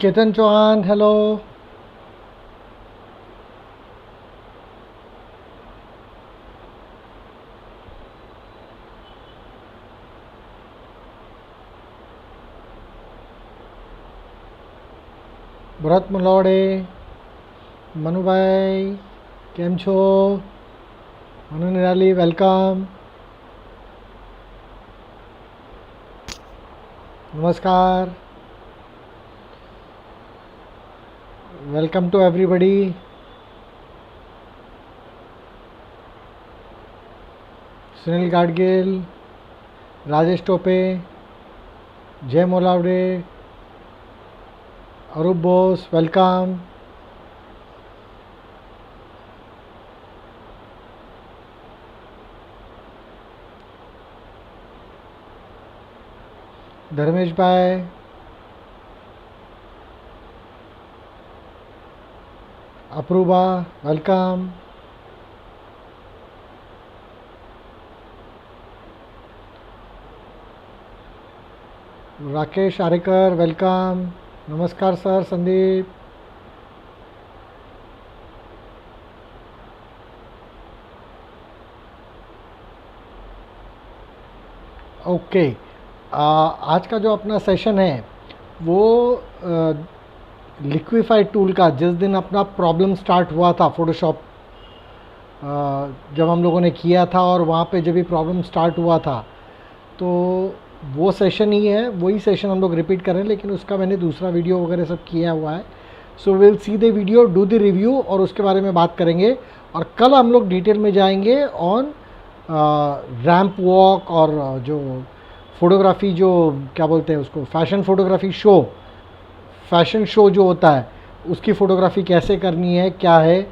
Ketan Chauhan, hello. Bharat Malavade, Manubhai કેમ છો? Manu Nirali, welcome, નમસ્કાર, welcome to everybody. Sunil Gadgil, Rajesh Tope, Jay Malavade, Arup Bose, welcome. Dharmeshbhai, અપરૂબા, વેલકમ. રાકેશ આરેકર, વેલકમ. નમસ્કાર સર. સંદીપ, ओके. आज का जो अपना सेशन है वो लिक्विफाई टूल का, जिस दिन अपना प्रॉब्लम स्टार्ट हुआ था फोटोशॉप, जब हम लोगों ने किया था और वहाँ पे जब भी प्रॉब्लम स्टार्ट हुआ था, तो वो सेशन ही है, वही सेशन हम लोग रिपीट कर रहे हैं, लेकिन उसका मैंने दूसरा वीडियो वगैरह सब किया हुआ है. So will see the video, do the review और उसके बारे में बात करेंगे. और कल हम लोग डिटेल में जाएंगे ऑन रैम्प वॉक और जो फोटोग्राफी, जो क्या बोलते हैं उसको, fashion photography show, fashion show जो होता है उसकी फ़ोटोग्राफी कैसे करनी है, क्या है,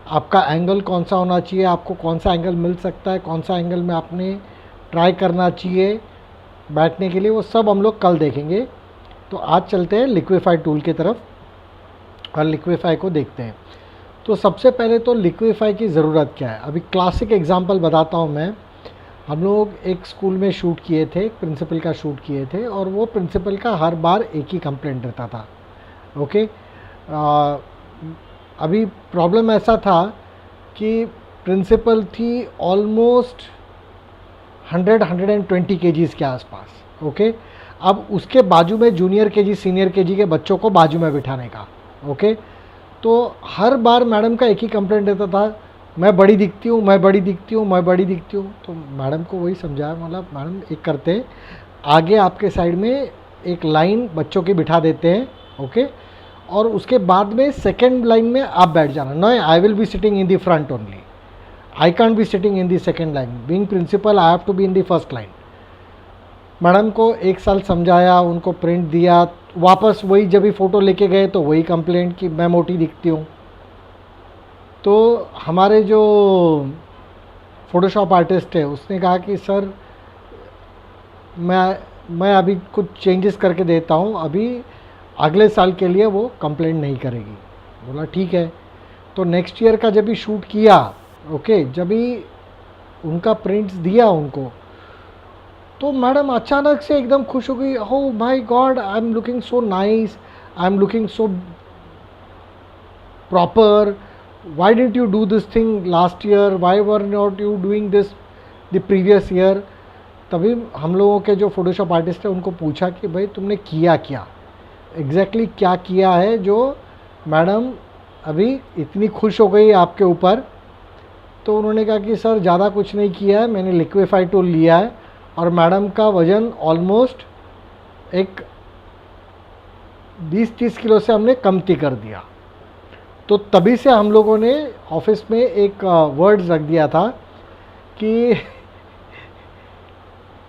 आपका एंगल कौन सा होना चाहिए, आपको कौन सा एंगल मिल सकता है, कौन सा एंगल में आपने ट्राई करना चाहिए बैठने के लिए, वो सब हम लोग कल देखेंगे. तो आज चलते हैं लिक्विफाई टूल की तरफ और लिक्विफाई को देखते हैं. तो सबसे पहले तो लिक्विफाई की ज़रूरत क्या है. अभी क्लासिक एग्जांपल बताता हूँ मैं. हम लोग एक स्कूल में शूट किए थे, एक प्रिंसिपल का शूट किए थे, और वो प्रिंसिपल का हर बार एक ही कंप्लेंट रहता था. ओके. अभी प्रॉब्लम ऐसा था कि प्रिंसिपल थी ऑलमोस्ट 100-120 केजीज़ के आसपास. ओके. अब उसके बाजू में जूनियर केजी, सीनियर केजी के बच्चों को बाजू में बिठाने का. ओके. तो हर बार मैडम का एक ही कंप्लेंट रहता था, मैं बड़ी दिखती हूँ, मैं बड़ी दिखती हूँ, मैं बड़ी दिखती हूँ. तो मैडम को वही समझाया, मतलब मैडम एक करते, आगे आपके साइड में एक लाइन बच्चों की बिठा देते हैं. ओके. और उसके बाद में सेकेंड लाइन में आप बैठ जाना. No, I will be sitting in the front only, I can't be sitting in the second line. Being principal I have to be in the first line. Madam को एक साल समझाया, उनको प्रिंट दिया, वापस वही जब भी फ़ोटो लेके गए तो वही कंप्लेंट कि मैं मोटी दिखती हूँ. तो हमारे जो फ़ोटोशॉप आर्टिस्ट है उसने कहा कि सर मैं अभी कुछ चेंजेस करके देता हूँ, अभी अगले साल के लिए वो कंप्लेंट नहीं करेगी. बोला ठीक है. तो नेक्स्ट ईयर का जब भी शूट किया, ओके, जब भी उनका प्रिंट्स दिया उनको, तो मैडम अचानक से एकदम खुश हो गई. Oh my God, I am looking so nice, I am looking so proper, why didn't you do this thing last year, why were not you doing this the previous year. तभी हम लोगों के जो फोटोशॉप आर्टिस्ट है उनको पूछा कि भाई तुमने किया क्या, एग्जैक्टली क्या किया है जो मैडम अभी इतनी खुश हो गई आपके ऊपर. तो उन्होंने कहा कि सर ज़्यादा कुछ नहीं किया है, मैंने लिक्विफाई टूल लिया है और मैडम का वज़न ऑलमोस्ट एक 20-30 किलो से हमने कमती कर दिया. तो तभी से हम लोगों ने ऑफिस में एक वर्ड्स रख दिया था कि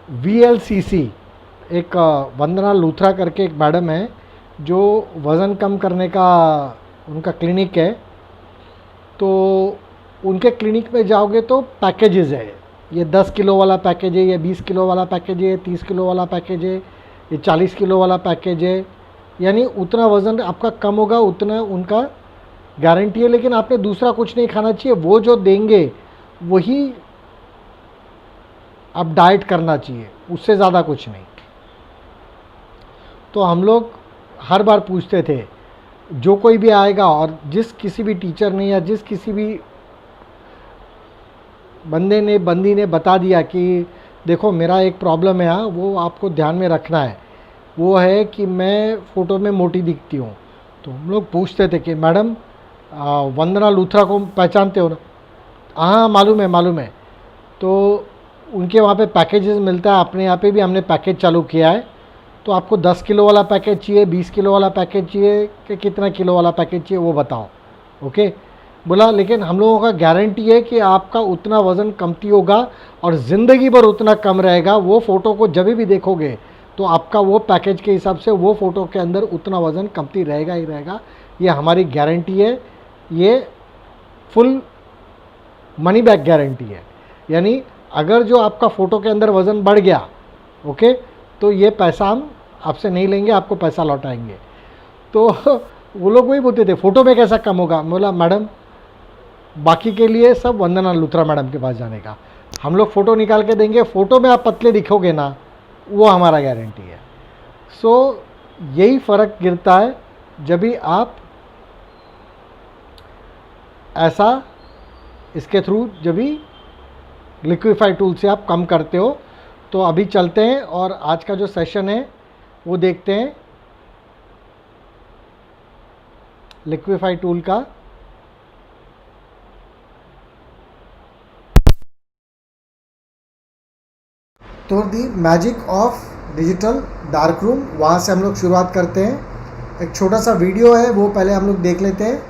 VLCC, एक वंदना लूथरा करके एक मैडम है जो वज़न कम करने का उनका क्लिनिक है. तो उनके क्लिनिक में जाओगे तो पैकेजेस है, ये 10 किलो वाला पैकेज है, ये 20 किलो वाला पैकेज है, 30 किलो वाला पैकेज है, ये 40 किलो वाला पैकेज है. यानी उतना वज़न आपका कम होगा उतना उनका गारंटी है. लेकिन आपने दूसरा कुछ नहीं खाना चाहिए, वो जो देंगे वही आप डाइट करना चाहिए, उससे ज़्यादा कुछ नहीं. तो हम लोग हर बार पूछते थे जो कोई भी आएगा और जिस किसी भी टीचर ने या जिस किसी भी बंदी ने बता दिया कि देखो मेरा एक प्रॉब्लम है यहाँ, वो आपको ध्यान में रखना है, वो है कि मैं फ़ोटो में मोटी दिखती हूँ। तो हम लोग पूछते थे कि मैडम वंदना लूथरा को पहचानते हो ना? हाँ मालूम है। तो उनके वहाँ पे पैकेजेस मिलता है, अपने यहाँ पे भी हमने पैकेज चालू किया है। तो आपको 10 किलो वाला पैकेज चाहिए, 20 किलो वाला पैकेज चाहिए, कि कितना किलो वाला पैकेज चाहिए वो बताओ। ओके, बोला लेकिन हम लोगों का गारंटी है कि आपका उतना वज़न कमती होगा और ज़िंदगी भर उतना कम रहेगा। वो फ़ोटो को जब भी देखोगे तो आपका वो पैकेज के हिसाब से वो फ़ोटो के अंदर उतना वज़न कमती रहेगा ही रहेगा। ये हमारी गारंटी है, ये फुल मनी बैक गारंटी है। यानी अगर जो आपका फ़ोटो के अंदर वज़न बढ़ गया, ओके, तो ये पैसा हम आपसे नहीं लेंगे, आपको पैसा लौटाएंगे। तो वो लोग वही बोलते थे फ़ोटो में कैसा कम होगा। बोला मैडम बाकी के लिए सब वंदना लूथरा मैडम के पास जाने का, हम लोग फ़ोटो निकाल के देंगे, फ़ोटो में आप पतले दिखोगे ना, वो हमारा गारंटी है। सो यही फ़र्क गिरता है जब भी आप ऐसा इसके थ्रू जब भी लिक्विफाई टूल से आप कम करते हो। तो अभी चलते हैं और आज का जो सेशन है वो देखते हैं लिक्विफाई टूल का। तो दी magic of digital dark room, वहाँ से हम लोग शुरुआत करते हैं। एक छोटा सा वीडियो है वो पहले हम लोग देख लेते हैं।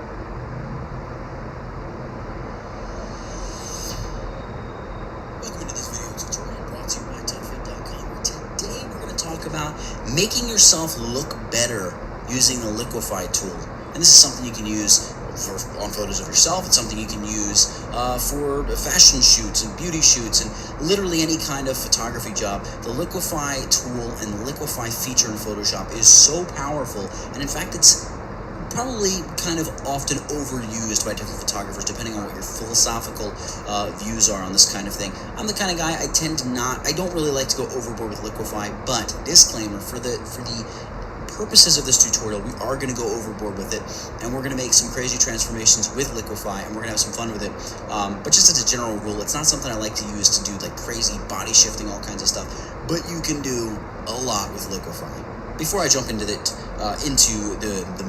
Making yourself look better using the Liquify tool. And this is something you can use on photos of yourself. It's something you can use for fashion shoots and beauty shoots and literally any kind of photography job. The Liquify tool and the Liquify feature in Photoshop is so powerful. And in fact, it's probably kind of often overused by different photographers depending on what your philosophical views are on this kind of thing. I'm the kind of guy, I don't really like to go overboard with Liquify, but disclaimer, for the purposes of this tutorial, we are going to go overboard with it, and we're going to make some crazy transformations with Liquify, and we're going to have some fun with it. But just as a general rule, it's not something I like to use to do like crazy body shifting, all kinds of stuff, but you can do a lot with Liquify. Before I jump into the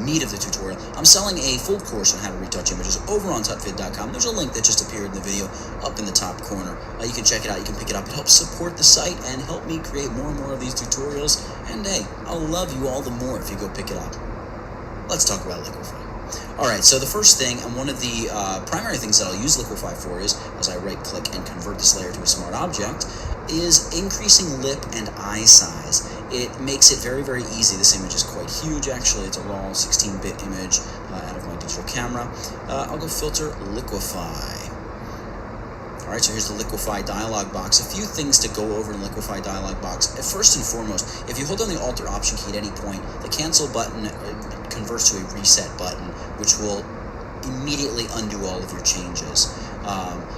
meat of the tutorial, I'm selling a full course on how to retouch images over on tutvid.com. There's a link that just appeared in the video up in the top corner. You can check it out, you can pick it up. It helps support the site and help me create more and more of these tutorials. And hey, I'll love you all the more if you go pick it up. Let's talk about Liquify. Alright, so the first thing, and one of the primary things that I'll use Liquify for is, as I right click and convert this layer to a smart object, is increasing lip and eye size. It makes it very, very easy. This image is quite huge, actually. It's a raw 16-bit image out of my digital camera. I'll go filter Liquify. Alright, so here's the Liquify dialog box. A few things to go over in Liquify dialog box. First and foremost, if you hold down the Alt or Option key at any point, the cancel button converts to a reset button, which will immediately undo all of your changes.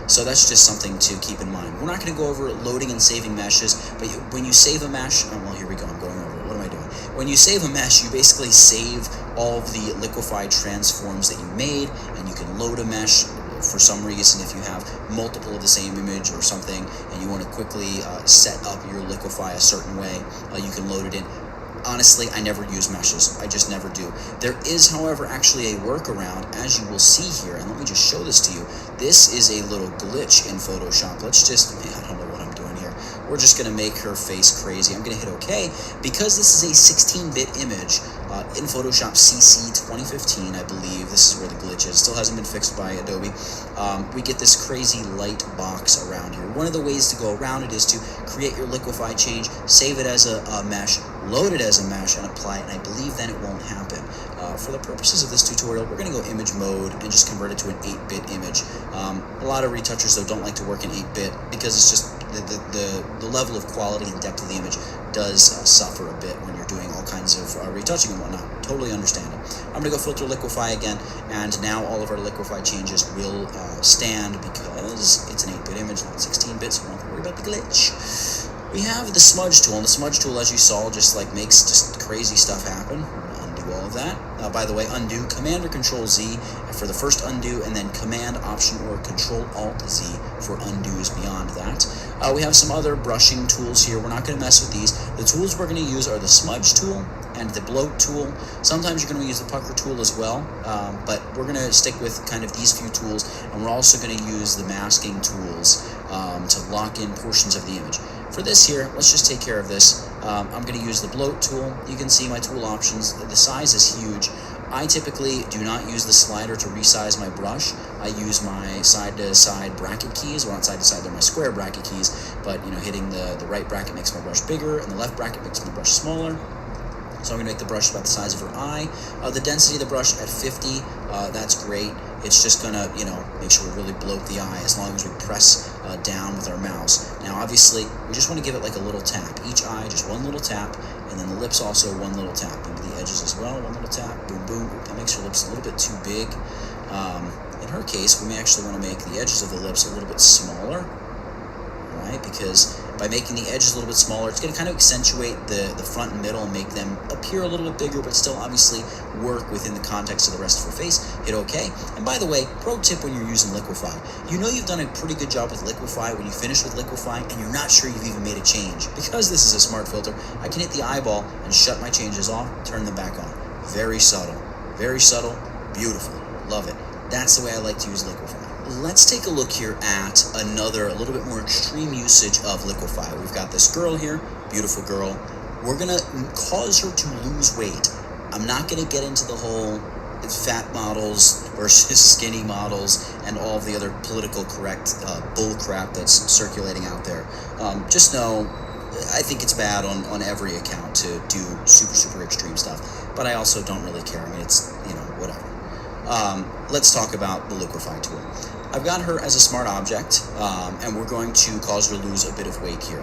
So that's just something to keep in mind. We're not going to go over loading and saving meshes, but when you save a mesh, well, here we go, I'm going over it. What am I doing? When you save a mesh, you basically save all of the Liquify transforms that you made, and you can load a mesh for some reason if you have multiple of the same image or something, and you want to quickly set up your Liquify a certain way, you can load it in. Honestly, I never use meshes. I just never do. There is, however, actually a workaround, as you will see here, and let me just show this to you. This is a little glitch in Photoshop. Let's just, I don't know what I'm doing here. We're just going to make her face crazy. I'm going to hit OK. Because this is a 16-bit image in Photoshop CC 2015, I believe. This is where the glitch is. Still hasn't been fixed by Adobe. We get this crazy light box around here. One of the ways to go around it is to create your Liquify change, save it as a mesh, load it as a mesh, and apply it, and I believe then it won't happen. For the purposes of this tutorial, we're going to go image mode and just convert it to an 8-bit image. A lot of retouchers, though, don't like to work in 8-bit because it's just the level of quality and depth of the image does suffer a bit when you're doing all kinds of retouching and whatnot. Totally understand it. I'm going to go filter Liquify again, and now all of our Liquify changes will stand because it's an 8-bit image, not 16-bit, so we don't have to worry about the glitch. We have the smudge tool, and the smudge tool, as you saw, just like makes just crazy stuff happen. We're going to undo all of of that. By the way, undo, Command or Control Z for the first undo, and then Command, Option, or Control Alt Z for undos beyond that. We have some other brushing tools here. We're not going to mess with these. The tools we're going to use are the smudge tool and the bloat tool. Sometimes you're going to use the pucker tool as well, but we're going to stick with kind of these few tools, and we're also going to use the masking tools to lock in portions of the image. For this here, let's just take care of this. I'm going to use the bloat tool. You can see my tool options. The size is huge. I typically do not use the slider to resize my brush. I use my side-to-side bracket keys. Well, not side-to-side, they're my square bracket keys, but hitting the right bracket makes my brush bigger, and the left bracket makes my brush smaller. So I'm going to make the brush about the size of her eye. The density of the brush at 50, that's great. It's just going to, make sure we really bloat the eye as long as we press down with our mouse. Now, obviously, we just want to give it like a little tap. Each eye, just one little tap, and then the lips also one little tap. Maybe the edges as well, one little tap, boom, boom. That makes her lips a little bit too big. In her case, we may actually want to make the edges of the lips a little bit smaller, right? Because by making the edges a little bit smaller, it's going to kind of accentuate the front and middle and make them appear a little bit bigger, but still obviously work within the context of the rest of her face. Hit OK. And by the way, pro tip when you're using Liquify, you've done a pretty good job with Liquify when you finish with Liquify and you're not sure you've even made a change. Because this is a smart filter, I can hit the eyeball and shut my changes off, turn them back on. Very subtle, beautiful, love it. That's the way I like to use Liquify. Let's take a look here at another, a little bit more extreme usage of Liquify. We've got this girl here, beautiful girl. We're gonna cause her to lose weight. I'm not gonna get into the whole fat models versus skinny models and all of the other political correct bull crap that's circulating out there. Just know, I think it's bad on every account to do super extreme stuff, but I also don't really care. I mean, it's, whatever. Let's talk about the Liquify tool. I've got her as a smart object, and we're going to cause her to lose a bit of weight here.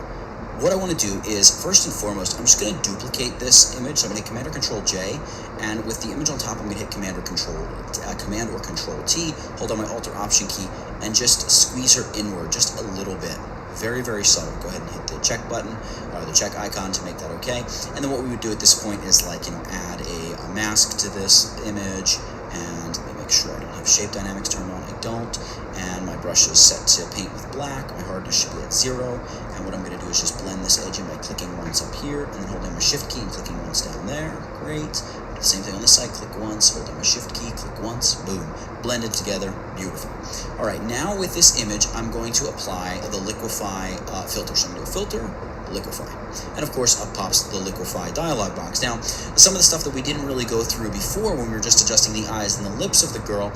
What I want to do is, first and foremost, I'm just going to duplicate this image. So I'm going to hit Command or Control J, and with the image on top, I'm going to hit Command or Control T, hold on my Alt or Option key, and just squeeze her inward just a little bit. Very subtle. Go ahead and hit the check button, or the check icon to make that okay. And then what we would do at this point is add a mask to this image, and let me make sure I don't have shape dynamics turned on. I don't. And my brush is set to paint with black. My hardness should be at 0. And what I'm going to do is just blend this edge in by clicking once up here, and then holding my Shift key and clicking once down there. Great. The same thing on this side. Click once, hold down my Shift key, click once, boom. Blended together. Beautiful. All right, now with this image, I'm going to apply the Liquify filter. So I'm going to do a filter, Liquify. And of course, up pops the Liquify dialog box. Now, some of the stuff that we didn't really go through before when we were just adjusting the eyes and the lips of the girl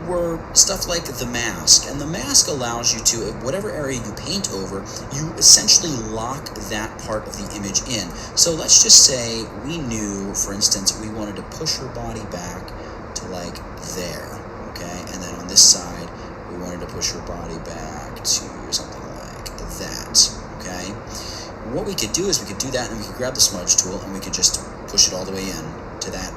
were stuff like the mask. And the mask allows you to, whatever area you paint over, you essentially lock that part of the image in. So let's just say we knew, for instance, we wanted to push her body back to like there, okay? And then on this side, we wanted to push her body back to something like that, okay? What we could do is we could do that, and then we could grab the smudge tool and we could just push it all the way in to that,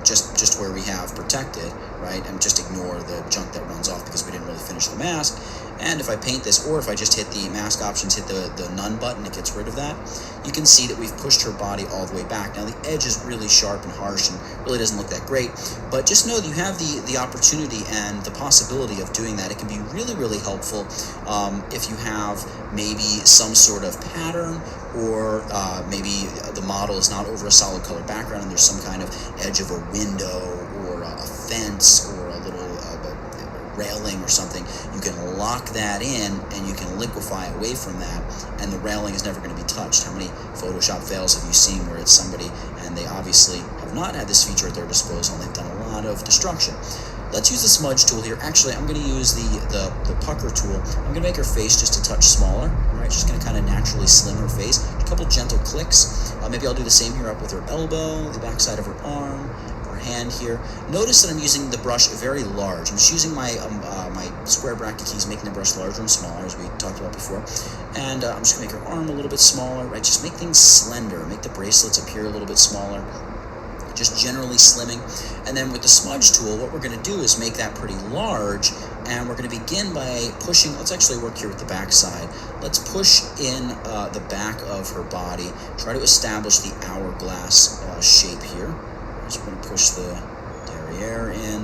just where we have protected, right? And just ignore the junk that runs off because we didn't really finish the mask. And if I paint this, or if I just hit the mask options, hit the none button, it gets rid of that. You can see that we've pushed her body all the way back. Now the edge is really sharp and harsh and really doesn't look that great, but just know that you have the opportunity and the possibility of doing that. It can be really helpful if you have maybe some sort of pattern, or maybe the model is not over a solid color background and there's some kind of edge of a window or a fence or a little railing or something. You can lock that in and you can liquify away from that, and the railing is never going to be touched. How many Photoshop fails have you seen where it's somebody and they obviously have not had this feature at their disposal and they've done a lot of destruction? Let's use the smudge tool here. Actually, I'm going to use the pucker tool. I'm going to make her face just a touch smaller. All right, just going to kind of naturally slim her face. A couple gentle clicks. Maybe I'll do the same here up with her elbow, the backside of her arm, her hand here. Notice that I'm using the brush very large. I'm just using my my square bracket keys, making the brush larger and smaller, as we talked about before. And I'm just going to make her arm a little bit smaller, right? Just make things slender. Make the bracelets appear a little bit smaller. Just generally slimming. And then with the smudge tool, what we're going to do is make that pretty large, and we're going to begin by pushing. Let's actually work here with the back side. Let's push in the back of her body, try to establish the hourglass shape here. So we're going to push the derriere in,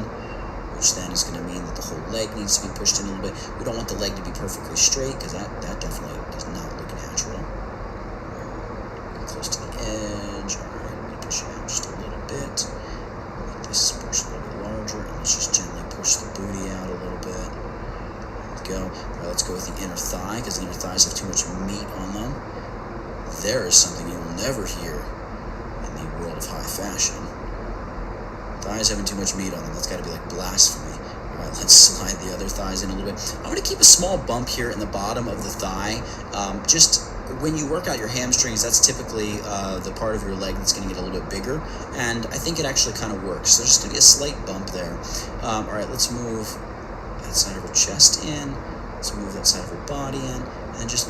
which then is going to mean that the whole leg needs to be pushed in a little bit. We don't want the leg to be perfectly straight because that definitely does not look natural. Close to the edge. All right, I'm going to push it out just a little bit. Make this portion a little bit larger, and let's just gently push the booty out a little bit. There we go. All right, let's go with the inner thigh because the inner thighs have too much meat on them. There is something you will never hear in the world of high fashion. Thighs having too much meat on them, that's got to be like blasphemy. All right, let's slide the other thighs in a little bit. I'm going to keep a small bump here in the bottom of the thigh. Just when you work out your hamstrings, that's typically the part of your leg that's going to get a little bit bigger, and I think it actually kind of works. So there's just going to be a slight bump there. All right, let's move that side of her chest in. Let's move that side of her body in, and just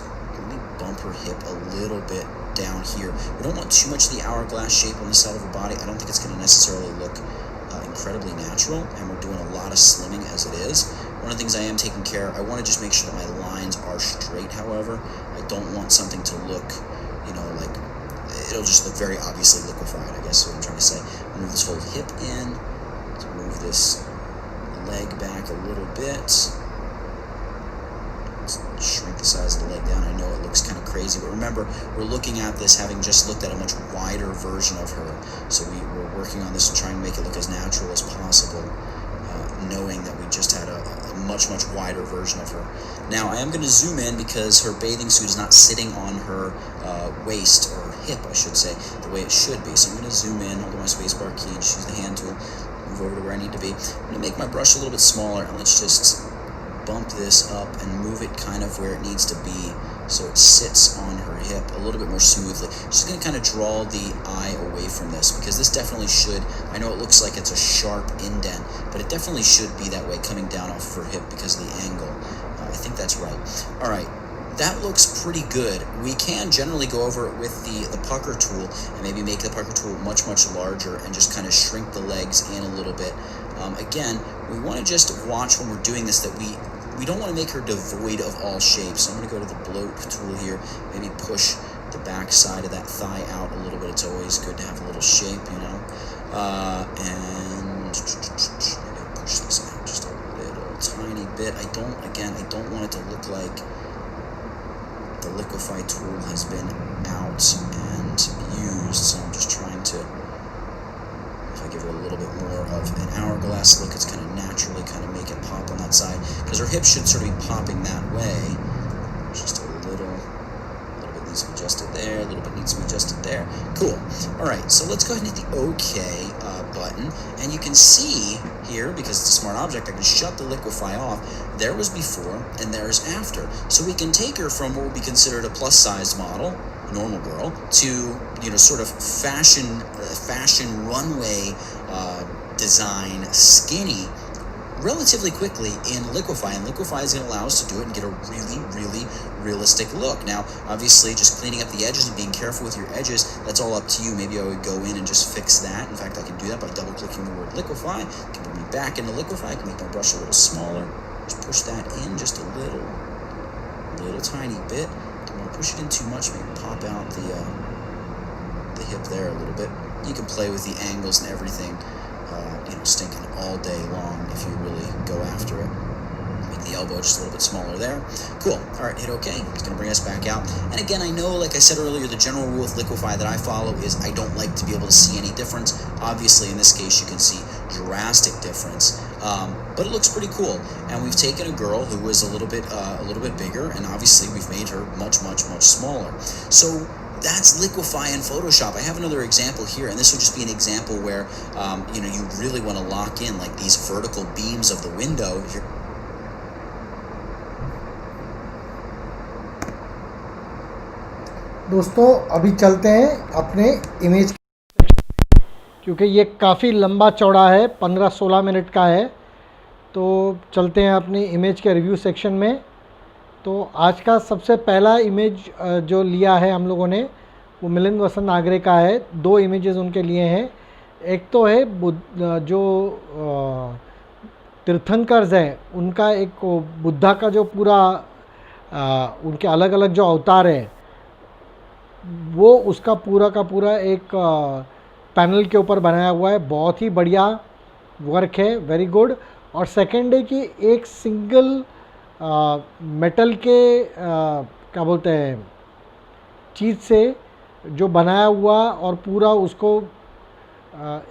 bump her hip a little bit down here. We don't want too much of the hourglass shape on the side of her body. I don't think it's going to necessarily look incredibly natural, and we're doing a lot of slimming as it is. One of the things I am taking care of, I want to just make sure that my lines are straight, however. I don't want something to look, like it'll just look very obviously liquefied, I guess is what I'm trying to say. Move this whole hip in. Let's move this leg back a little bit. Shrink the size of the leg down. I know it looks kind of crazy, but remember, we're looking at this having just looked at a much wider version of her. So we're working on this and trying to make it look as natural as possible, knowing that we just had a much wider version of her. Now, I am going to zoom in because her bathing suit is not sitting on her waist, or hip, I should say, the way it should be. So I'm going to zoom in, hold my spacebar key, and just use the hand tool, move over to where I need to be. I'm going to make my brush a little bit smaller, and let's just bump this up and move it kind of where it needs to be so it sits on her hip a little bit more smoothly. Just going to kind of draw the eye away from this, because this definitely should, I know it looks like it's a sharp indent, but it definitely should be that way coming down off of her hip because of the angle. I think that's right. All right, that looks pretty good. We can generally go over it with the pucker tool and maybe make the pucker tool much larger and just kind of shrink the legs in a little bit. Again, we want to just watch when we're doing this that we don't want to make her devoid of all shapes. So I'm going to go to the bloat tool here, maybe push the back side of that thigh out a little bit. It's always good to have a little shape, and maybe I'll push this out just a little tiny bit. I don't want it to look like the Liquify tool has been out and used. So I'm just trying to, if I give her a little bit more of an hourglass look, it's going to naturally kind of make it pop on that side, because her hips should sort of be popping that way. Just a little bit needs to be adjusted there, a little bit needs to be adjusted there. Cool. All right, so let's go ahead and hit the OK button, and you can see here, because it's a smart object, I can shut the Liquify off. There was before and there's after. So we can take her from what would be considered a plus-sized model, normal girl, to sort of fashion runway design skinny relatively quickly in Liquify, and Liquify is going to allow us to do it and get a really realistic look. Now, obviously, just cleaning up the edges and being careful with your edges, that's all up to you. Maybe I would go in and just fix that. In fact, I can do that by double-clicking the word Liquify. It can bring me back into Liquify. I can make my brush a little smaller. Just push that in just a little tiny bit. Don't want to push it in too much. Maybe pop out the hip there a little bit. You can play with the angles and everything, stinking all day long if you really go after it. Make the elbow just a little bit smaller there. Cool. All right, hit OK. It's going to bring us back out. And again, I know, like I said earlier, the general rule with Liquify that I follow is I don't like to be able to see any difference. Obviously, in this case, you can see drastic difference, but it looks pretty cool. And we've taken a girl who was a little bit bigger, and obviously we've made her much smaller. So that's Liquify in Photoshop. I have another example here, and this would just be an example where you really want to lock in like these vertical beams of the window. दोस्तों अभी चलते हैं अपने image, क्योंकि ये काफ़ी लंबा चौड़ा है, 15-16 मिनट का है। तो चलते हैं अपनी इमेज के रिव्यू सेक्शन में। तो आज का सबसे पहला इमेज जो लिया है हम लोगों ने, वो मिलिंद वसंत आगरे का है। 2 इमेजेस उनके लिए हैं। एक तो है जो तीर्थंकर्स हैं, उनका एक बुद्धा का जो पूरा उनके अलग अलग जो अवतार हैं, वो उसका पूरा का पूरा एक पैनल के ऊपर बनाया हुआ है, बहुत ही बढ़िया वर्क है, वेरी गुड। और सेकंड है कि एक सिंगल मेटल के क्या बोलते हैं चीज़ से जो बनाया हुआ और पूरा उसको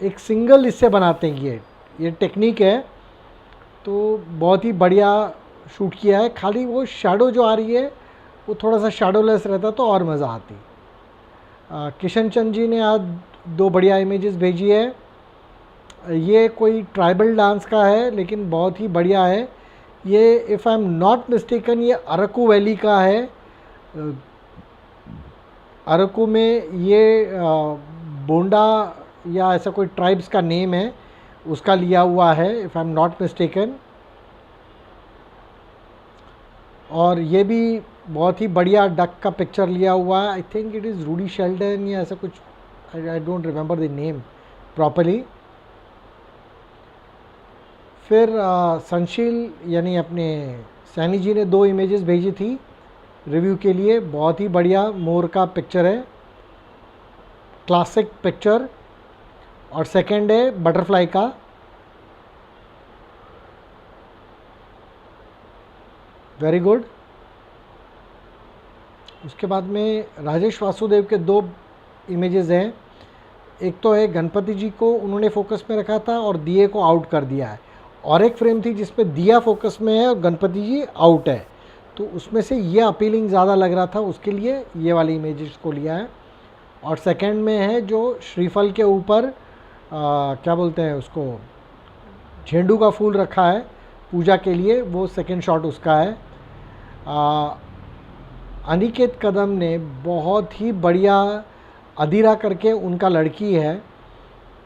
एक सिंगल इससे बनाते हैं, ये टेक्निक है। तो बहुत ही बढ़िया शूट किया है। खाली वो शैडो जो आ रही है वो थोड़ा सा शैडोलेस रहता तो और मज़ा आती। किशन चंद जी ने आज 2 बढ़िया इमेजेस भेजी है। ये कोई ट्राइबल डांस का है लेकिन बहुत ही बढ़िया है। ये if I am not mistaken ये अरकू वैली का है। अरकू में ये बोंडा या ऐसा कोई ट्राइब्स का नेम है, उसका लिया हुआ है if I am not mistaken. और ये भी बहुत ही बढ़िया डक का पिक्चर लिया हुआ है। I think it is Rudy Sheldon या ऐसा कुछ, I don't remember the name properly. फिर संशील यानी अपने सैनी जी ने 2 इमेजेस भेजी थी रिव्यू के लिए। बहुत ही बढ़िया मोर का पिक्चर है, क्लासिक पिक्चर। और सेकंड है बटरफ्लाई का। Very good. उसके बाद में राजेश वासुदेव के 2 इमेजेस हैं। एक तो है गणपति जी को उन्होंने फोकस में रखा था और दिए को आउट कर दिया है, और एक फ्रेम थी जिसमें दिया फोकस में है और गणपति जी आउट है। तो उसमें से ये अपीलिंग ज़्यादा लग रहा था, उसके लिए ये वाली इमेजेस को लिया है। और सेकंड में है जो श्रीफल के ऊपर क्या बोलते हैं उसको, झेंडू का फूल रखा है पूजा के लिए, वो सेकंड शॉट उसका है। अनिकेत कदम ने बहुत ही बढ़िया अधीरा करके उनका लड़की है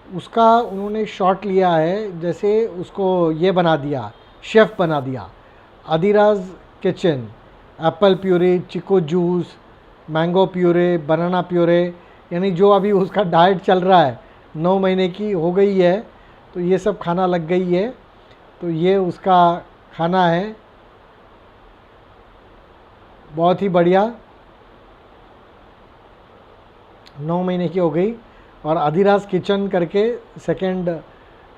उसका उन्होंने शॉट लिया है, जैसे उसको ये बना दिया, शेफ़ बना दिया। Adhiraj kitchen, apple puree, chikoo juice, mango puree, banana puree, यानी जो अभी उसका डाइट चल रहा है, 9 महीने की हो गई है तो ये सब खाना लग गई है। तो ये उसका खाना है, बहुत ही बढ़िया, 9 महीने की हो गई। और अधिराज किचन करके सेकंड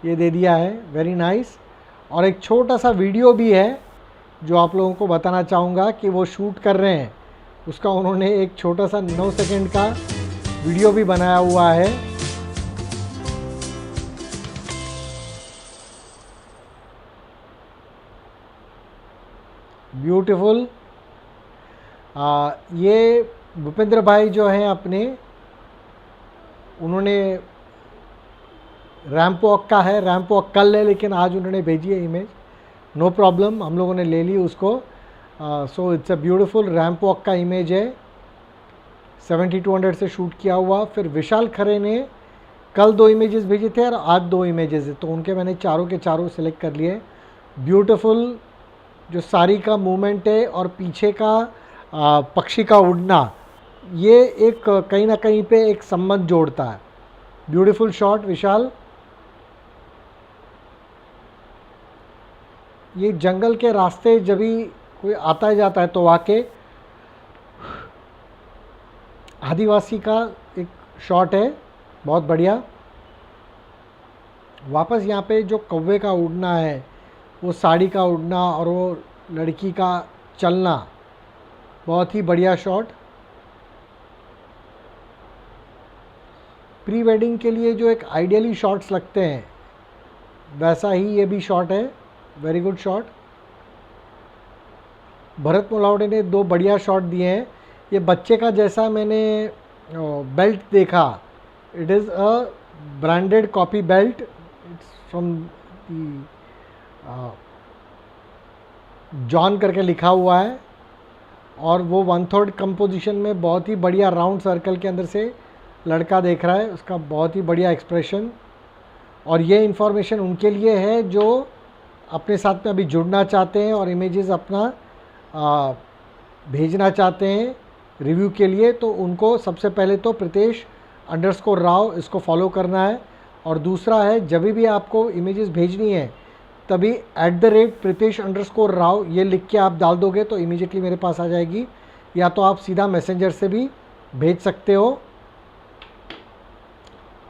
ये दे दिया है, वेरी नाइस। और एक छोटा सा वीडियो भी है जो आप लोगों को बताना चाहूँगा कि वो शूट कर रहे हैं, उसका उन्होंने एक छोटा सा 9 सेकंड का वीडियो भी बनाया हुआ है। ब्यूटीफुल। ये भूपेंद्र भाई जो हैं अपने, उन्होंने रैंप वॉक का है, रैंप वॉक कल है लेकिन आज उन्होंने भेजी है इमेज, नो प्रॉब्लम, हम लोगों ने ले ली उसको। So it's a beautiful ramp walk का इमेज है, 7200 से शूट किया हुआ। फिर विशाल खरे ने कल 2 इमेजेस भेजे थे और आज 2 इमेजेस है, तो उनके मैंने चारों के चारों सेलेक्ट कर लिए। ब्यूटीफुल जो साड़ी का मूवमेंट है और पीछे का पक्षी का उड़ना, ये एक कहीं ना कहीं पे एक संबंध जोड़ता है। ब्यूटीफुल शॉट विशाल। ये जंगल के रास्ते जब भी कोई आता है जाता है तो वाकई आदिवासी का एक शॉट है, बहुत बढ़िया। वापस यहाँ पे जो कौवे का उड़ना है, वो साड़ी का उड़ना और वो लड़की का चलना, बहुत ही बढ़िया शॉट। प्री वेडिंग के लिए जो एक आइडियली शॉट्स लगते हैं वैसा ही ये भी शॉट है, वेरी गुड शॉट। भरत मोलावडे ने 2 बढ़िया शॉट दिए हैं। ये बच्चे का जैसा मैंने बेल्ट देखा, it is a branded copy belt, it's from John करके लिखा हुआ है। और वो 1/3 कंपोजिशन में बहुत ही बढ़िया राउंड सर्कल के अंदर से लड़का देख रहा है, उसका बहुत ही बढ़िया एक्सप्रेशन। और ये इन्फॉर्मेशन उनके लिए है जो अपने साथ में अभी जुड़ना चाहते हैं और इमेजेस अपना भेजना चाहते हैं रिव्यू के लिए। तो उनको सबसे पहले तो प्रितेश_राव इसको फॉलो करना है, और दूसरा है जब भी आपको इमेजेस भेजनी है तभी @Pritesh_Rao ये लिख के आप डाल दोगे तो इमीडिएटली मेरे पास आ जाएगी, या तो आप सीधा मैसेंजर से भी भेज सकते हो।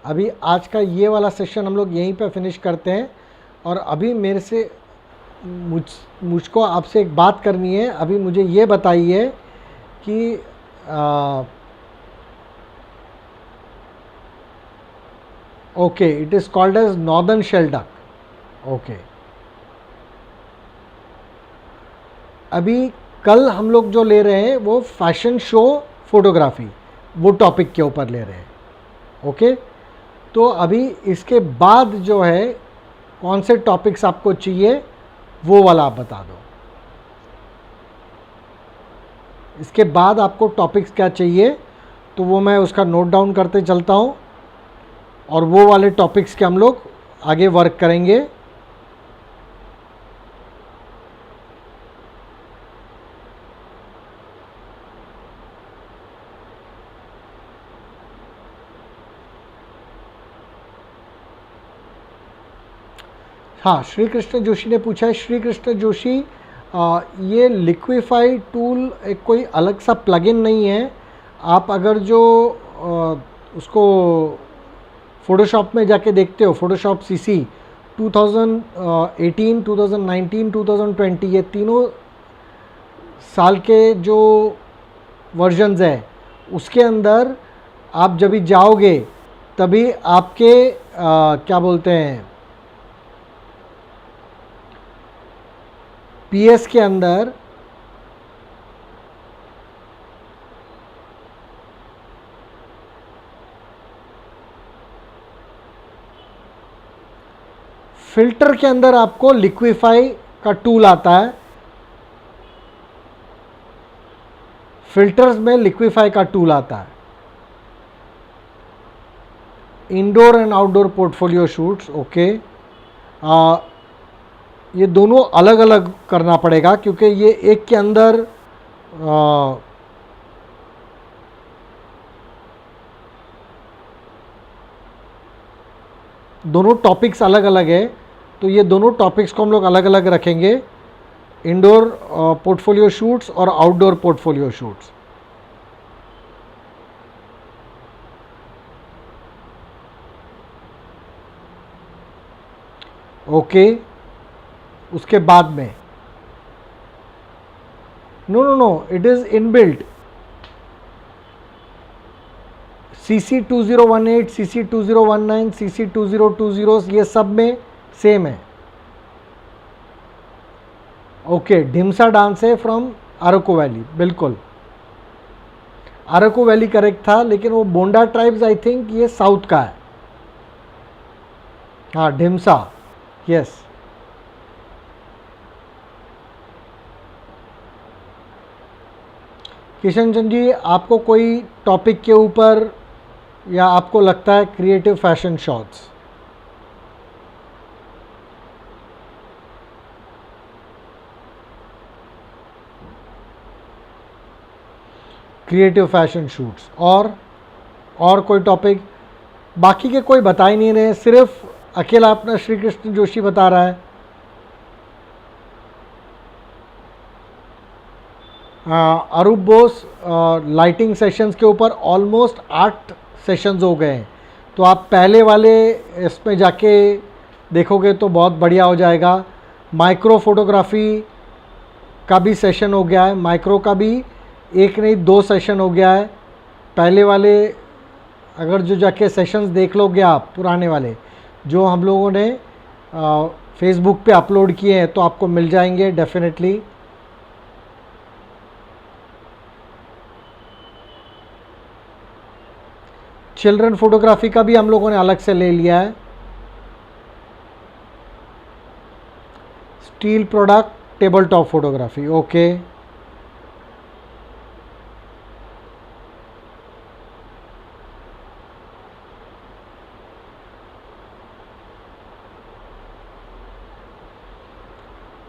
अभी आज का ये वाला सेशन हम लोग यहीं पे फिनिश करते हैं। और अभी मेरे से मुझको आपसे एक बात करनी है। अभी मुझे ये बताइए कि okay, it is called as northern shelduck. Okay, अभी कल हम लोग जो ले रहे हैं वो फैशन शो फोटोग्राफी, वो टॉपिक के ऊपर ले रहे हैं। ओके, तो अभी इसके बाद जो है कौन से टॉपिक्स आपको चाहिए वो वाला आप बता दो। इसके बाद आपको टॉपिक्स क्या चाहिए तो वो मैं उसका नोट डाउन करते चलता हूँ और वो वाले टॉपिक्स के हम लोग आगे वर्क करेंगे। हाँ, श्री कृष्ण जोशी ने पूछा है। श्री कृष्ण जोशी, ये लिक्विफाई टूल एक कोई अलग सा प्लगइन नहीं है। आप अगर जो उसको फ़ोटोशॉप में जाके देखते हो, फ़ोटोशॉप सीसी 2018, 2019, 2020, ये तीनों साल के जो वर्जन्स हैं उसके अंदर आप जब भी जाओगे तभी आपके क्या बोलते हैं, पीएस के अंदर फिल्टर के अंदर आपको लिक्विफाई का टूल आता है। फिल्टर्स में लिक्विफाई का टूल आता है। Indoor and outdoor portfolio shoots, okay, ये दोनों अलग अलग करना पड़ेगा क्योंकि ये एक के अंदर दोनों टॉपिक्स अलग अलग है, तो ये दोनों टॉपिक्स को हम लोग अलग अलग रखेंगे, इंडोर पोर्टफोलियो शूट्स और आउटडोर पोर्टफोलियो शूट्स। ओके, उसके बाद में no, it is inbuilt. CC2018, CC2019, CC2020 ये सब में सेम है। ओके, ढिमसा डांस है फ्रॉम अरकू वैली, बिल्कुल अरकू वैली करेक्ट था, लेकिन वो बोंडा ट्राइब्स आई थिंक ये साउथ का है। हाँ, ढिमसा, यस। किशन चंद जी, आपको कोई टॉपिक के ऊपर या आपको लगता है creative fashion shots? Creative fashion shoots और कोई टॉपिक? बाकी के कोई बता ही नहीं रहे, सिर्फ अकेला अपना श्री कृष्ण जोशी बता रहा है। अरूप बोस, लाइटिंग सेशंस के ऊपर ऑलमोस्ट 8 सेशंस हो गए हैं, तो आप पहले वाले इसमें जाके देखोगे तो बहुत बढ़िया हो जाएगा। माइक्रो फोटोग्राफी का भी सेशन हो गया है, माइक्रो का भी 1 नहीं 2 सेशन हो गया है। पहले वाले अगर जो जाके सेशंस देख लोगे आप, पुराने वाले जो हम लोगों ने फेसबुक पे अपलोड किए हैं, तो आपको मिल जाएंगे डेफिनेटली। चिल्ड्रन फोटोग्राफी का भी हम लोगों ने अलग से ले लिया है। Steel product table top photography, okay.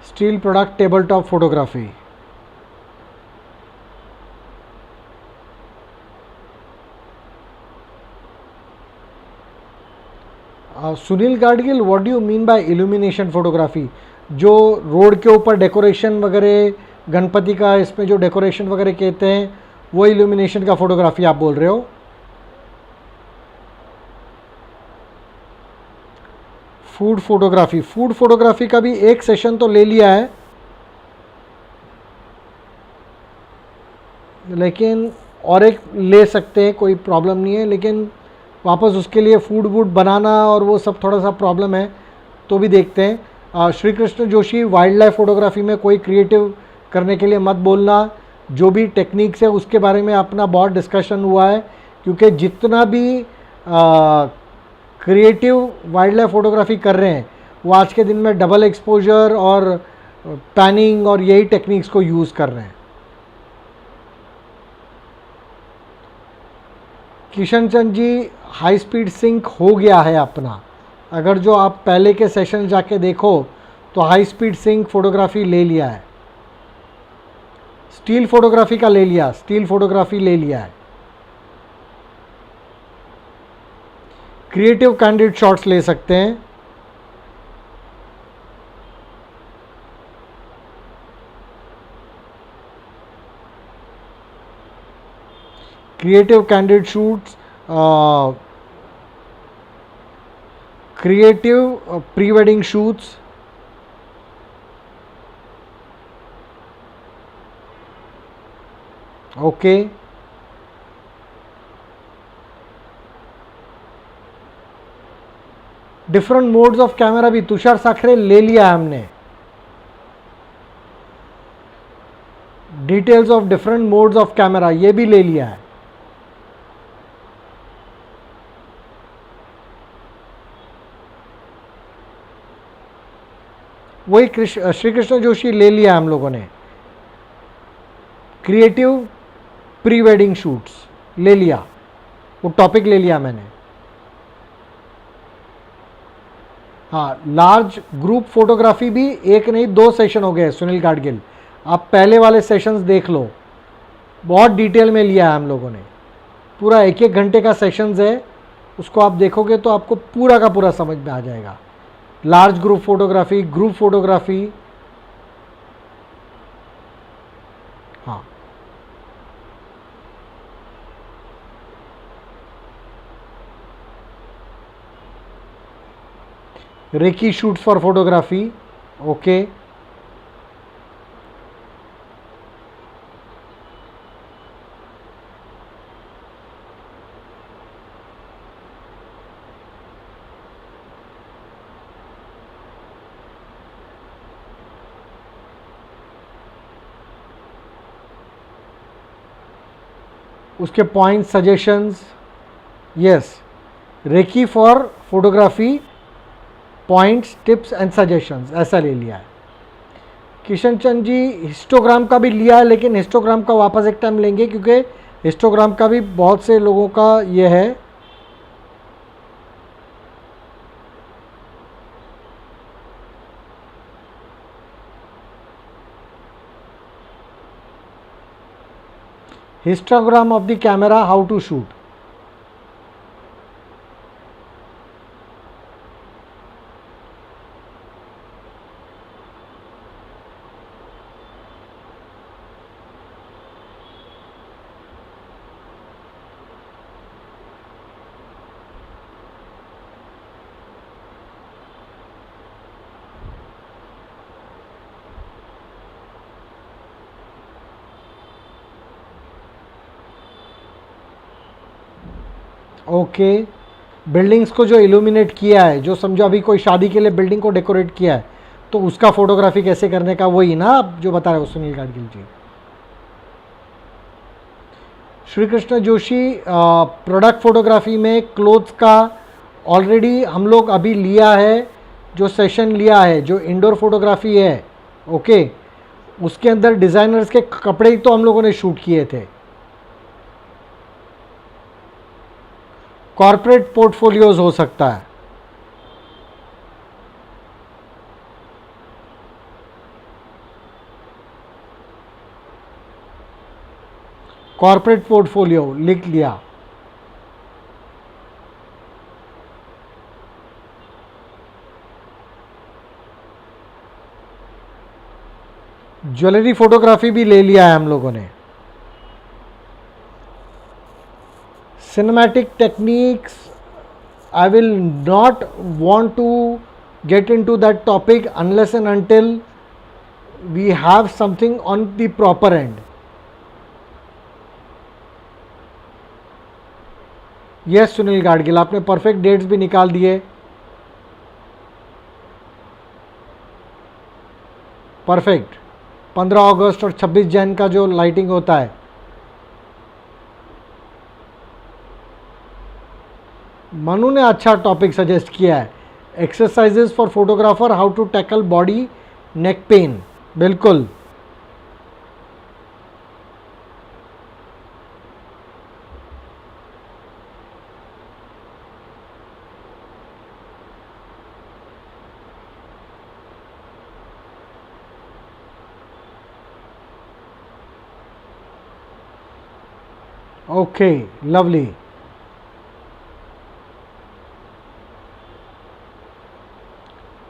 Steel product table top photography, Sunil Gadgil, what do you mean by illumination photography? जो रोड के ऊपर डेकोरेशन वगैरह, गणपति का इसमें जो डेकोरेशन वगैरह कहते हैं, वो इल्यूमिनेशन का फोटोग्राफी आप बोल रहे हो? फूड फोटोग्राफी का भी एक सेशन तो ले लिया है, लेकिन और एक ले सकते हैं, कोई प्रॉब्लम नहीं है, लेकिन वापस उसके लिए फूड वूड बनाना और वो सब थोड़ा सा प्रॉब्लम है, तो भी देखते हैं। Shri Krishna Joshi, wild life photography में कोई क्रिएटिव करने के लिए मत बोलना, जो भी टेक्निक्स है उसके बारे में अपना बहुत डिस्कशन हुआ है, क्योंकि जितना भी क्रिएटिव वाइल्ड लाइफ फोटोग्राफी कर रहे हैं वो आज के दिन में डबल एक्सपोजर और पैनिंग और यही टेक्निक्स को यूज़ कर रहे हैं। Kishan Chand ji, high speed sink हो गया है अपना, अगर जो आप पहले के सेशन जाके देखो तो हाई स्पीड सिंक फोटोग्राफी ले लिया है, स्टील फोटोग्राफी का ले लिया, स्टील फोटोग्राफी ले लिया है, क्रिएटिव कैंडिड शॉट्स ले सकते हैं, creative candid shoots, creative pre wedding shoots, okay. Different modes of camera भी तुषार साखरे ले लिया है हमने, details of different modes of camera ये भी ले लिया है। वही श्री कृष्ण जोशी ले लिया है हम लोगों ने, क्रिएटिव प्री वेडिंग शूट्स ले लिया, वो टॉपिक ले लिया मैंने। हाँ, लार्ज ग्रुप फोटोग्राफी भी एक नहीं 2 सेशन हो गए सुनील गाडगिल, आप पहले वाले सेशंस देख लो, बहुत डिटेल में लिया है हम लोगों ने, पूरा 1-1 घंटे का सेशंस है, उसको आप देखोगे तो आपको पूरा का पूरा समझ में आ जाएगा। लार्ज ग्रुप फोटोग्राफी, हाँ, recce shoots for photography, okay. उसके point suggestions, yes, recce for photography, points, tips and suggestions, ऐसा ले लिया है। किशन चंद जी, हिस्टोग्राम का भी लिया है, लेकिन हिस्टोग्राम का वापस एक टाइम लेंगे, क्योंकि हिस्टोग्राम का भी बहुत से लोगों का ये है। Histogram of the camera, how to shoot, okay. Buildings को जो इल्यूमिनेट किया है, जो समझो अभी कोई शादी के लिए बिल्डिंग को डेकोरेट किया है, तो उसका फोटोग्राफी कैसे करने का, वही ना आप जो बता रहे हो सुनील गाडगिल जी। श्री कृष्ण जोशी, प्रोडक्ट फोटोग्राफी में क्लोथ्स का ऑलरेडी हम लोग अभी लिया है, जो सेशन लिया है, जो इंडोर फोटोग्राफी है, ओके, उसके अंदर डिज़ाइनर्स के कपड़े ही तो हम लोगों ने शूट किए थे। कॉर्पोरेट पोर्टफोलियोज हो सकता है, कॉर्पोरेट पोर्टफोलियो लिख लिया। ज्वेलरी फोटोग्राफी भी ले लिया है हम लोगों ने। Cinematic techniques, I will not want to get into that topic unless and until we have something on the proper end. Yes Sunil Gadgil, आपने परफेक्ट डेट्स भी निकाल दिए. परफेक्ट. 15 अगस्त और 26 जैन का जो लाइटिंग होता है. मनु ने अच्छा टॉपिक सजेस्ट किया है, exercises for photographer, how to tackle body neck pain. बिल्कुल. Okay, lovely.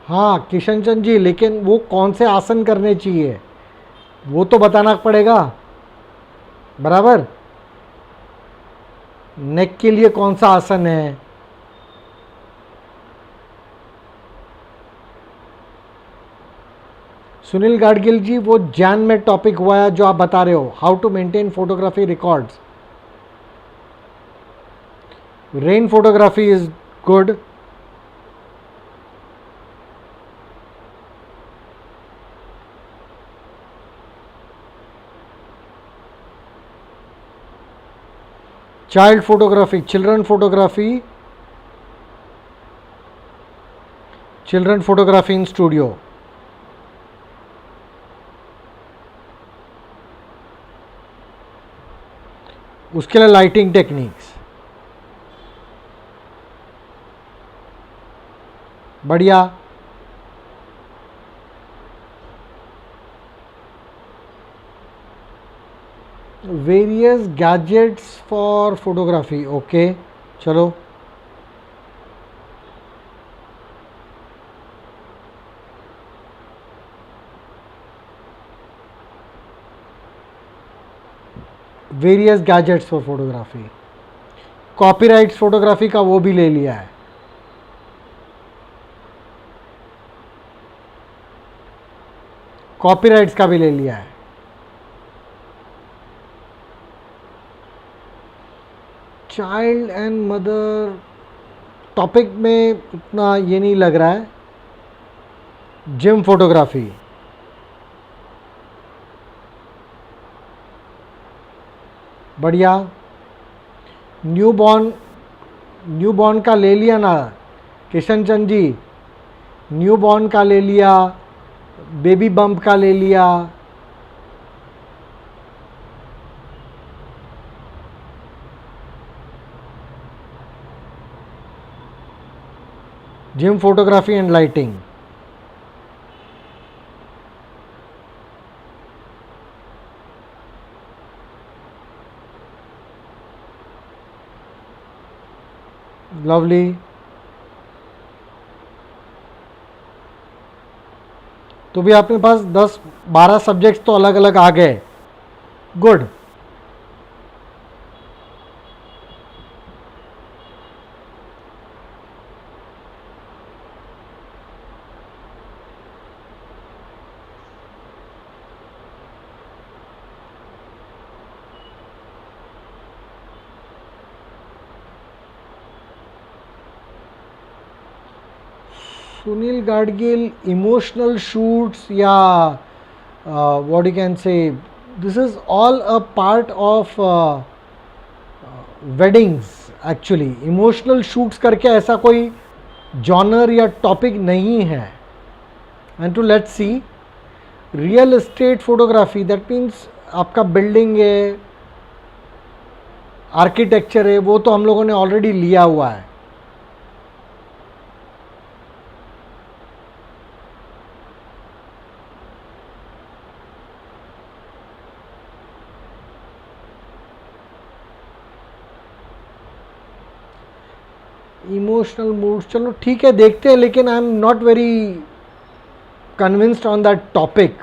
हाँ किशन चंद जी, लेकिन वो कौन से आसन करने चाहिए वो तो बताना पड़ेगा. बराबर. नेक के लिए कौन सा आसन है. सुनील गाडगिल जी, वो जैन में टॉपिक हुआ है जो आप बता रहे हो, how to maintain photography records. Rain photography is good. Child photography, children photography in studio. उसके लिए लाइटिंग टेक्निक्स. बढ़िया. Various gadgets for photography. Okay, चलो. Various gadgets for photography. Copyrights photography का वो भी ले लिया है. कॉपीराइट्स का भी ले लिया है. चाइल्ड एंड मदर टॉपिक में उतना ये नहीं लग रहा है. Gym photography. बढ़िया. न्यूबॉर्न का ले लिया ना किशन चंद जी. न्यूबॉर्न का ले लिया, बेबी बम्प का ले लिया. Gym photography and lighting. Lovely. तो भी आपके पास 10-12 सब्जेक्ट्स तो अलग अलग आ गए. Good. Sunil Gadgil, emotional shoots या what you can say, this is all a part of weddings. Actually emotional shoots करके ऐसा कोई जॉनर या टॉपिक नहीं है. And to let's see, real estate photography, that means आपका बिल्डिंग है, आर्किटेक्चर है, वो तो हम लोगों ने ऑलरेडी लिया हुआ है. इमोशनल मूड, चलो ठीक है, देखते हैं, लेकिन I am not very convinced on that topic.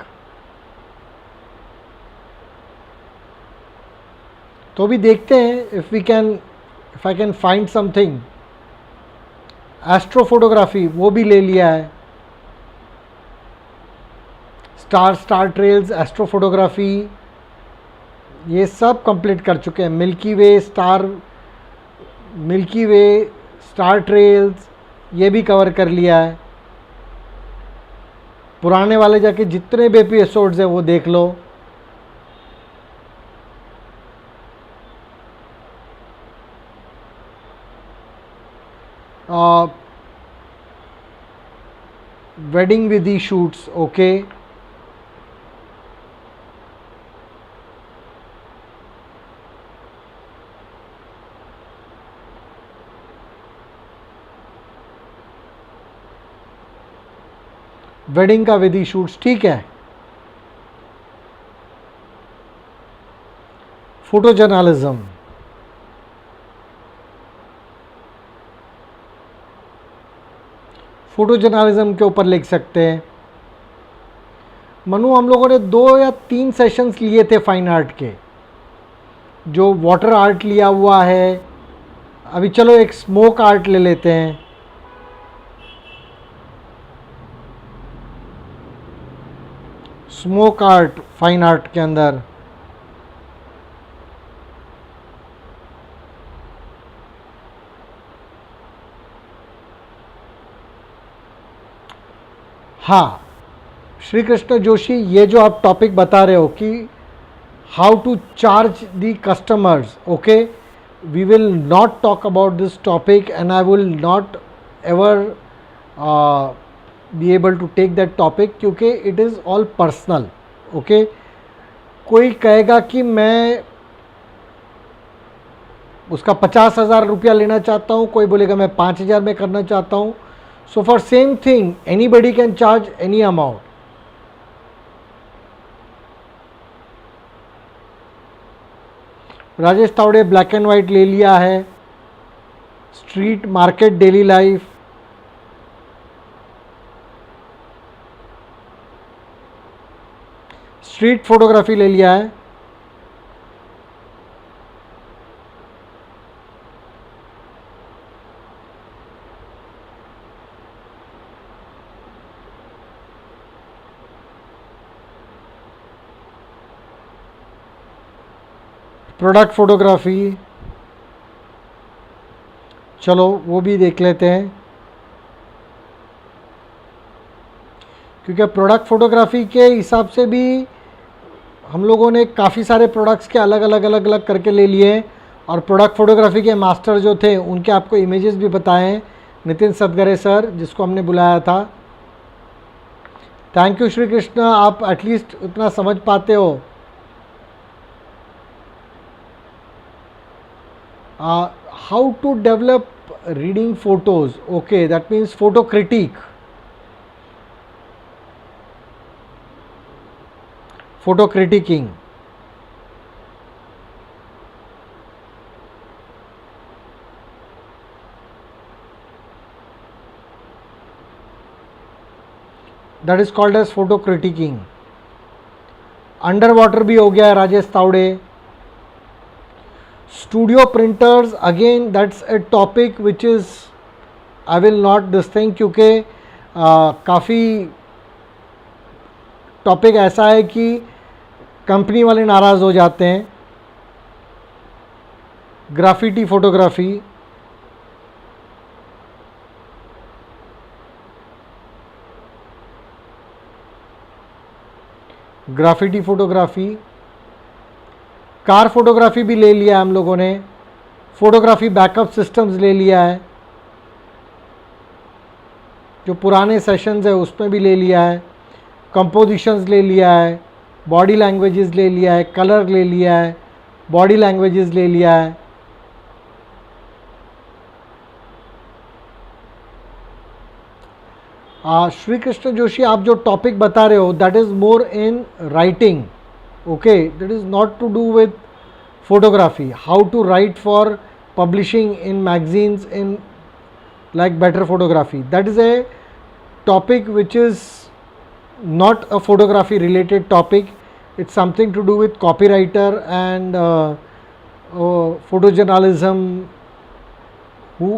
तो भी देखते हैं if I can find something. Astro photography वो भी ले लिया है. स्टार ट्रेल्स, एस्ट्रो फोटोग्राफी, ये सब कंप्लीट कर चुके हैं। मिल्की वे स्टार ट्रेल्स ये भी कवर कर लिया है। पुराने वाले जाके जितने भी एपिसोड्स हैं वो देख लो। वेडिंग विधि शूट्स, ओके। वेडिंग का विधि शूट्स, ठीक है। फोटो जर्नलिज्म, फोटो जर्नलिज्म के ऊपर लिख सकते हैं। मनु, हम लोगों ने 2 या 3 सेशंस लिए थे फाइन आर्ट के, जो वाटर आर्ट लिया हुआ है। अभी चलो एक स्मोक आर्ट ले लेते हैं। स्मोक आर्ट फाइन आर्ट के अंदर हाँ श्री कृष्ण जोशी, ये जो आप टॉपिक बता रहे हो कि how to charge the customers, okay, we will not talk about this topic and I will not ever be able to take that topic, क्योंकि it is all personal, okay. कोई कहेगा कि मैं उसका 50,000 रुपया लेना चाहता हूँ, कोई बोलेगा मैं 5,000 में करना चाहता हूँ। So for same thing anybody can charge any amount. Rajesh Tawde black and white ले लिया है। Street market daily life, street photography ले लिया है। प्रोडक्ट फोटोग्राफी, चलो वो भी देख लेते हैं, क्योंकि प्रोडक्ट फोटोग्राफी के हिसाब से भी हम लोगों ने काफ़ी सारे प्रोडक्ट्स के अलग अलग करके ले लिए। और प्रोडक्ट फोटोग्राफी के मास्टर जो थे उनके आपको इमेजेस भी बताए हैं, नितिन सदगरे सर जिसको हमने बुलाया था। थैंक यू श्री कृष्ण, आप एटलीस्ट उतना समझ पाते हो। How to develop reading photos, okay, that means photo critic, photo critiquing. That is called as photo critiquing. Underwater भी हो गया है Rajesh Tawde. Studio printers, again that's a topic which is I will not this thing, क्योंकि काफ़ी topic ऐसा है कि company वाले नाराज़ हो जाते हैं। Graffiti photography, graffiti photography, car photography भी ले लिया हम लोगों ने। फोटोग्राफी बैकअप सिस्टम्स ले लिया है, जो पुराने सेशंस है उसमें भी ले लिया है। कंपोजिशंस ले लिया है, बॉडी लैंग्वेजेस ले लिया है, कलर ले लिया है, बॉडी लैंग्वेजेस ले लिया है। श्री कृष्ण जोशी, आप जो टॉपिक बता रहे हो that is more in writing, okay, that is not to do with photography. How to write for publishing in magazines in like better photography, that is a topic which is not a photography related topic. It's something to do with copywriter and photojournalism, who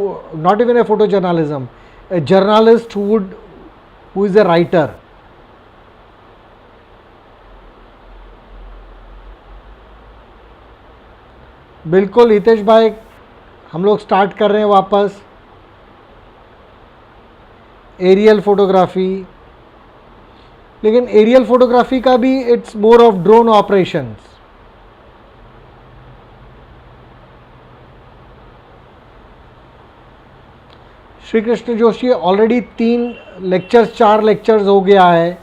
not even a photojournalism, a journalist who is a writer. बिल्कुल हितेश भाई, हम लोग start कर रहे हैं वापस aerial photography. लेकिन aerial photography का भी it's more of drone operations. Shri Krishna Joshi already 4 lectures हो गया है,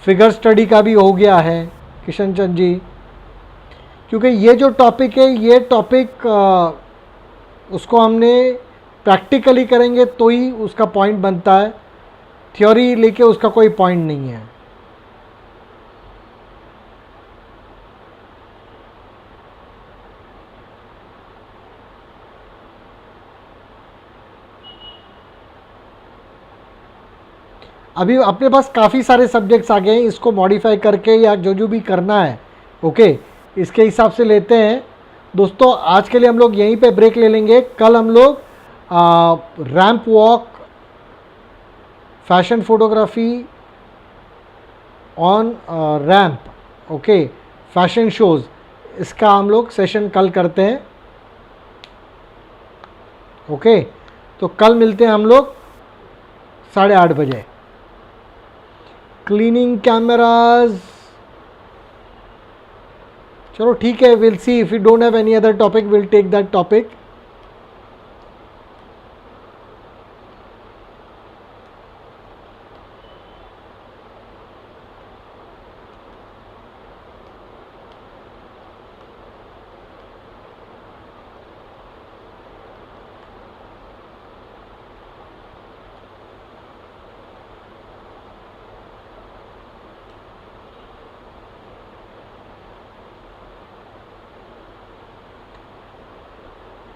फिगर स्टडी का भी हो गया है किशन चंद जी। क्योंकि ये जो टॉपिक है, ये टॉपिक उसको हमने प्रैक्टिकली करेंगे तो ही उसका पॉइंट बनता है, थ्योरी लेके उसका कोई पॉइंट नहीं है। अभी अपने पास काफ़ी सारे सब्जेक्ट्स आ गए हैं, इसको मॉडिफाई करके या जो भी करना है ओके इसके हिसाब से लेते हैं। दोस्तों आज के लिए हम लोग यहीं पे ब्रेक ले लेंगे। कल हम लोग ramp walk, fashion photography on ramp, okay fashion shows, इसका हम लोग सेशन कल करते हैं। ओके तो कल मिलते हैं हम लोग 8:30 बजे। क्लीनिंग कैमराज, चलो ठीक है, will see if you don't have any other topic will take that topic.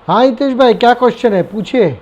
हाँ हितेश भाई, क्या क्वेश्चन है, पूछिए।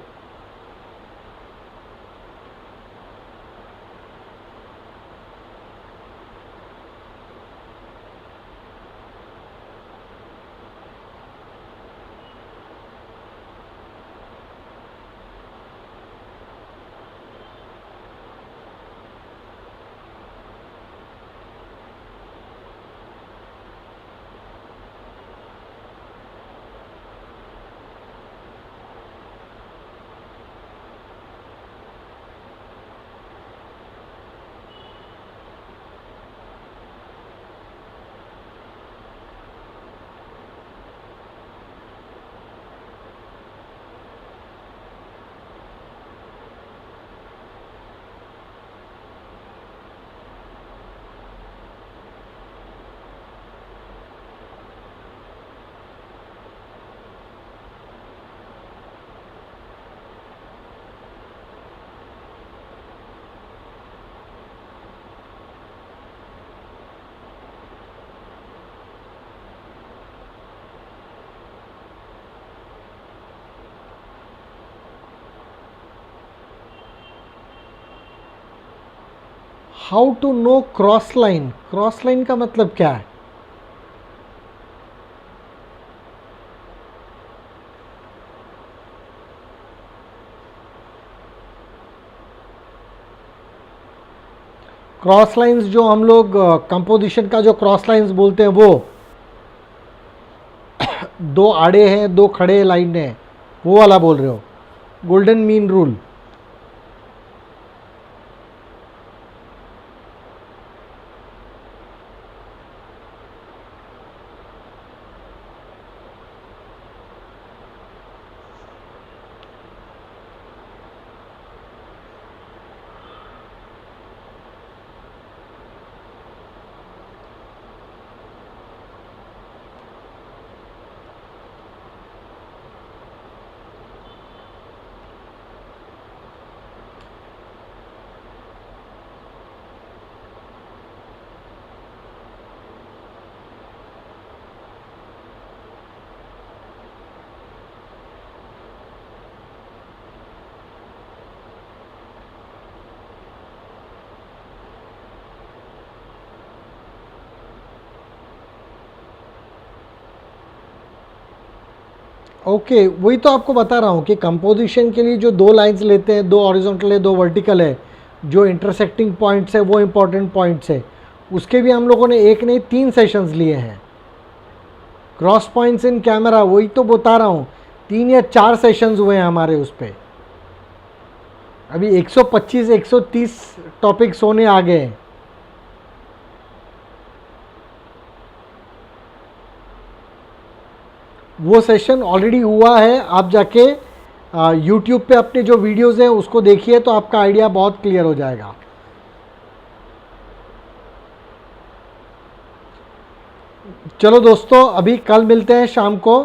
How to know cross line, cross line का मतलब क्या है? क्रॉस लाइंस जो हम लोग कंपोजिशन का जो क्रॉस लाइंस बोलते हैं, वो 2 आड़े हैं 2 खड़े लाइन हैं, वो वाला बोल रहे हो? Golden mean rule. ओके वही तो आपको बता रहा हूँ कि कंपोजिशन के लिए जो 2 लाइंस लेते हैं, 2 हॉरिजॉन्टल है 2 वर्टिकल है, जो इंटरसेक्टिंग पॉइंट्स है वो इंपॉर्टेंट पॉइंट्स है। उसके भी हम लोगों ने 1 नहीं 3 सेशंस लिए हैं। क्रॉस पॉइंट्स इन कैमरा, वही तो बता रहा हूँ, 3 या 4 सेशंस हुए हैं हमारे उस पर। अभी 125 130 टॉपिक्स होने आ गए हैं। वो सेशन ऑलरेडी हुआ है, आप जाके यूट्यूब पे अपने जो वीडियोस हैं उसको देखिए तो आपका आइडिया बहुत क्लियर हो जाएगा। चलो दोस्तों, अभी कल मिलते हैं शाम को।